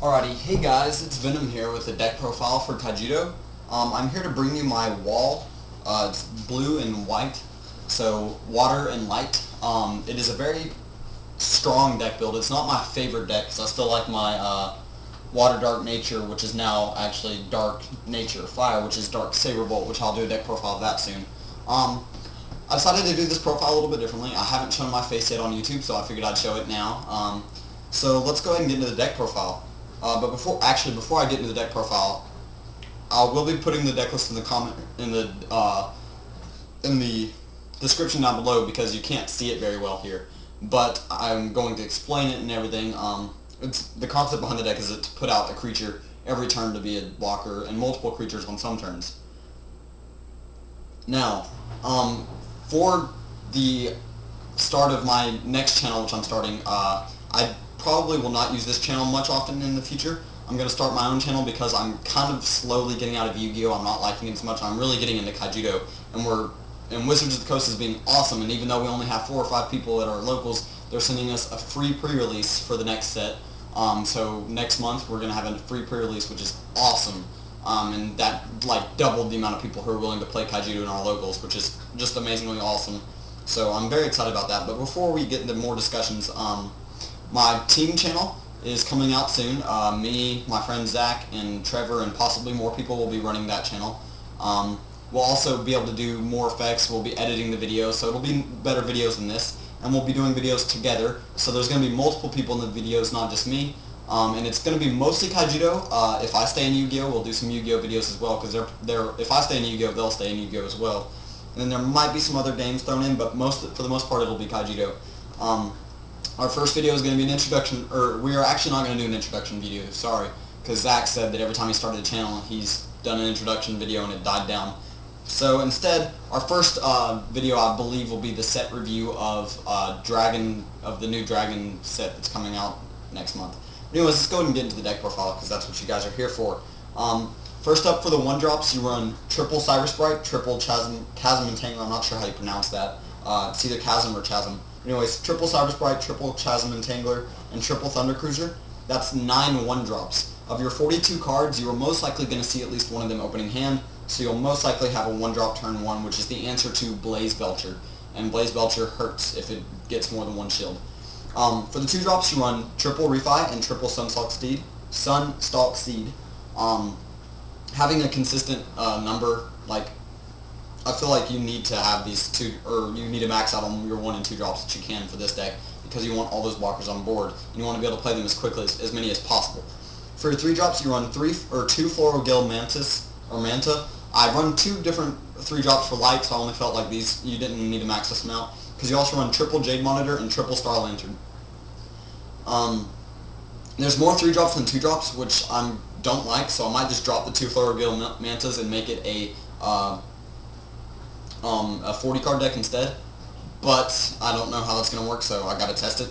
Alrighty, hey guys, it's Venom here with the deck profile for Kaijudo. I'm here to bring you my wall. It's blue and white, so water and light. It is a very strong deck build. It's not my favorite deck because I still like my water dark nature, which is now actually dark nature fire, which is dark saber bolt, which I'll do a deck profile of that soon. I decided to do this profile a little bit differently. I haven't shown my face yet on YouTube, so I figured I'd show it now. So let's go ahead and get into the deck profile. But before I get into the deck profile, I will be putting the deck list in the description down below because you can't see it very well here. But I'm going to explain it and everything. The concept behind the deck is to put out a creature every turn to be a blocker and multiple creatures on some turns. Now, for the start of my next channel, which I'm starting, I probably will not use this channel much often in the future. I'm going to start my own channel because I'm kind of slowly getting out of Yu-Gi-Oh! I'm not liking it as much. I'm really getting into Kaijudo, and Wizards of the Coast is being awesome, and even though we only have 4 or 5 people at our locals, they're sending us a free pre-release for the next set. So next month we're going to have a free pre-release, which is awesome. And that doubled the amount of people who are willing to play Kaijudo in our locals, which is just amazingly awesome. So I'm very excited about that. But before we get into more discussions, my team channel is coming out soon. Me, my friend Zach, and Trevor, and possibly more people will be running that channel. We'll also be able to do more effects. We'll be editing the videos, so it'll be better videos than this. And we'll be doing videos together, so there's going to be multiple people in the videos, not just me. And it's going to be mostly Kaijudo. If I stay in Yu-Gi-Oh, we'll do some Yu-Gi-Oh videos as well, because if I stay in Yu-Gi-Oh, they'll stay in Yu-Gi-Oh as well. And then there might be some other games thrown in, but for the most part it'll be Kaijudo. Our first video is going to be an introduction, or we are actually not going to do an introduction video, sorry, because Zach said that every time he started the channel he's done an introduction video and it died down. So instead, our first video I believe will be the set review of the new Dragon set that's coming out next month. Anyways, let's go ahead and get into the deck profile because that's what you guys are here for. First up, for the 1-drops, you run triple Cyber Sprite, triple Chasm Entangler, I'm not sure how you pronounce that. It's either Chasm or Chasm. Anyways, triple Cyber Sprite, triple Chasm Entangler, and triple Thunder Cruiser. That's 9 1-drops. Of your 42 cards, you are most likely going to see at least one of them opening hand, so you'll most likely have a 1-drop turn 1, which is the answer to Blaze Belcher. And Blaze Belcher hurts if it gets more than 1 shield. For the 2-drops, you run triple Reef-Eye and triple Sun-Stalk Seed. Having a consistent number, I feel like you need to have these two, or you need to max out on your 1 and 2 drops that you can for this deck, because you want all those blockers on board, and you want to be able to play them as quickly as many as possible. For your 3 drops, you run 2 Fluorogill Manta. I run 2 different 3 drops for light, so I only felt like these you didn't need to max this them out, because you also run triple Jade Monitor and triple Star Lantern. There's more 3 drops than 2 drops, which I don't like, so I might just drop the 2 Fluorogill Mantas and make it a 40 card deck instead, but I don't know how that's going to work, so I got to test it.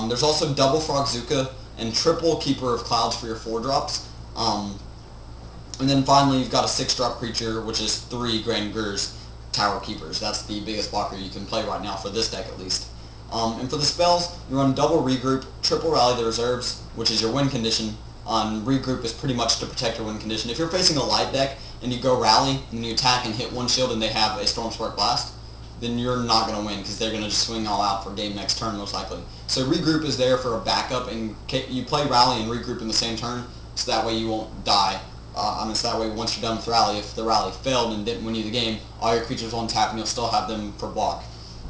There's also double Frogzooka and triple Keeper of Clouds for your 4 drops. And then finally you've got a 6-drop creature, which is 3 Grand Gure's Tower Keepers. That's the biggest blocker you can play right now for this deck at least. And for the spells, you run double Regroup, triple Rally the Reserves, which is your win condition. Regroup is pretty much to protect your win condition. If you're facing a light deck and you go Rally and you attack and hit 1 shield and they have a Stormspark Blast, then you're not going to win because they're going to just swing all out for game next turn most likely. So Regroup is there for a backup, and you play Rally and Regroup in the same turn, so that way you won't die. So that way once you're done with Rally, if the Rally failed and didn't win you the game, all your creatures on tap and you'll still have them for block.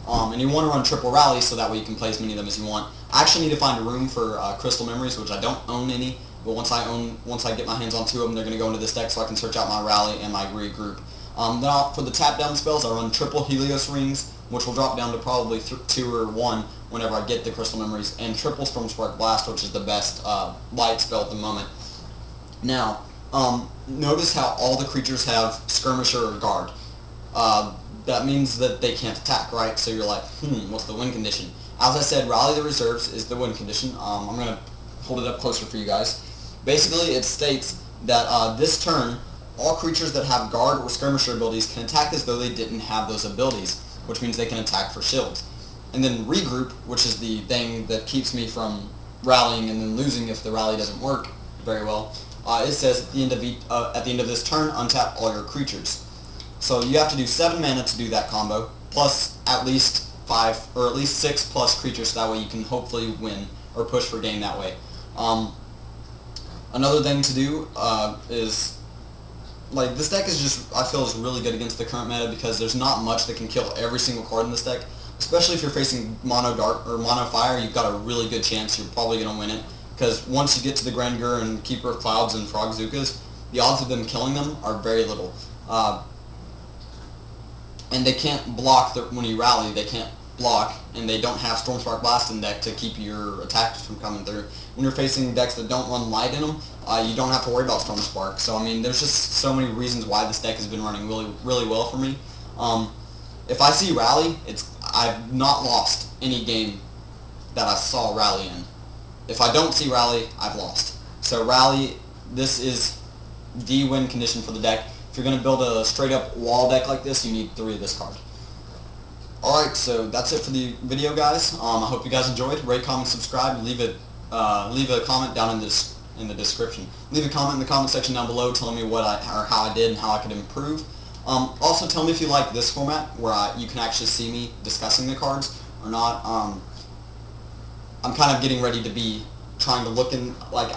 And you want to run triple Rally so that way you can play as many of them as you want. I actually need to find a room for Crystal Memories, which I don't own any, but once I get my hands on 2 of them, they're going to go into this deck so I can search out my Rally and my Regroup. Then for the tap down spells, I run triple Helios Rings, which will drop down to probably 2 or 1 whenever I get the Crystal Memories, and triple Stormspark Blast, which is the best light spell at the moment. Now, notice how all the creatures have Skirmisher or Guard. That means that they can't attack, right? So you're like, what's the win condition? As I said, Rally the Reserves is the win condition. I'm going to hold it up closer for you guys. Basically, it states that this turn, all creatures that have Guard or Skirmisher abilities can attack as though they didn't have those abilities, which means they can attack for shields. And then Regroup, which is the thing that keeps me from rallying and then losing if the rally doesn't work, very well. It says at the end of this turn, untap all your creatures. So you have to do 7 mana to do that combo, plus at least 5 or at least 6 plus creatures, so that way you can hopefully win or push for game that way. Another thing to do is, like, this deck is just, I feel, is really good against the current meta because there's not much that can kill every single card in this deck. Especially if you're facing mono dark or mono fire, you've got a really good chance you're probably going to win it. Because once you get to the Grand Gure and Keeper of Clouds and Frogzookas, the odds of them killing them are very little. And they can't block when you rally. They can't block, and they don't have Stormspark Blast in deck to keep your attacks from coming through. When you're facing decks that don't run light in them, you don't have to worry about Stormspark. So I mean, there's just so many reasons why this deck has been running really well for me. If I see Rally, I've not lost any game that I saw Rally in. If I don't see Rally, I've lost. So Rally, this is the win condition for the deck. If you're going to build a straight up wall deck like this, you need 3 of this card. Alright, so that's it for the video, guys. I hope you guys enjoyed. Rate, comment, subscribe. Leave a comment down in the description. Leave a comment in the comment section down below telling me how I did and how I could improve. Also, tell me if you like this format where you can actually see me discussing the cards or not. I'm kind of getting ready to be trying to look in, like,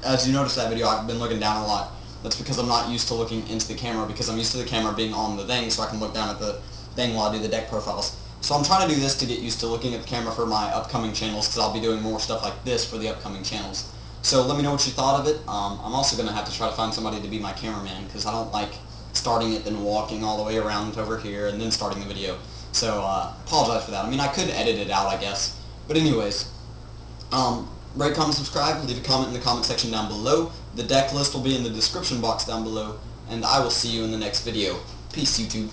as you noticed that video, I've been looking down a lot. That's because I'm not used to looking into the camera, because I'm used to the camera being on the thing, so I can look down at the thing while I do the deck profiles. So I'm trying to do this to get used to looking at the camera for my upcoming channels, because I'll be doing more stuff like this for the upcoming channels. So let me know what you thought of it. I'm also going to have to try to find somebody to be my cameraman, because I don't like starting it, then walking all the way around over here, and then starting the video. So apologize for that. I mean, I could edit it out, I guess. But anyways, rate, comment, subscribe, leave a comment in the comment section down below. The deck list will be in the description box down below, and I will see you in the next video. Peace, YouTube.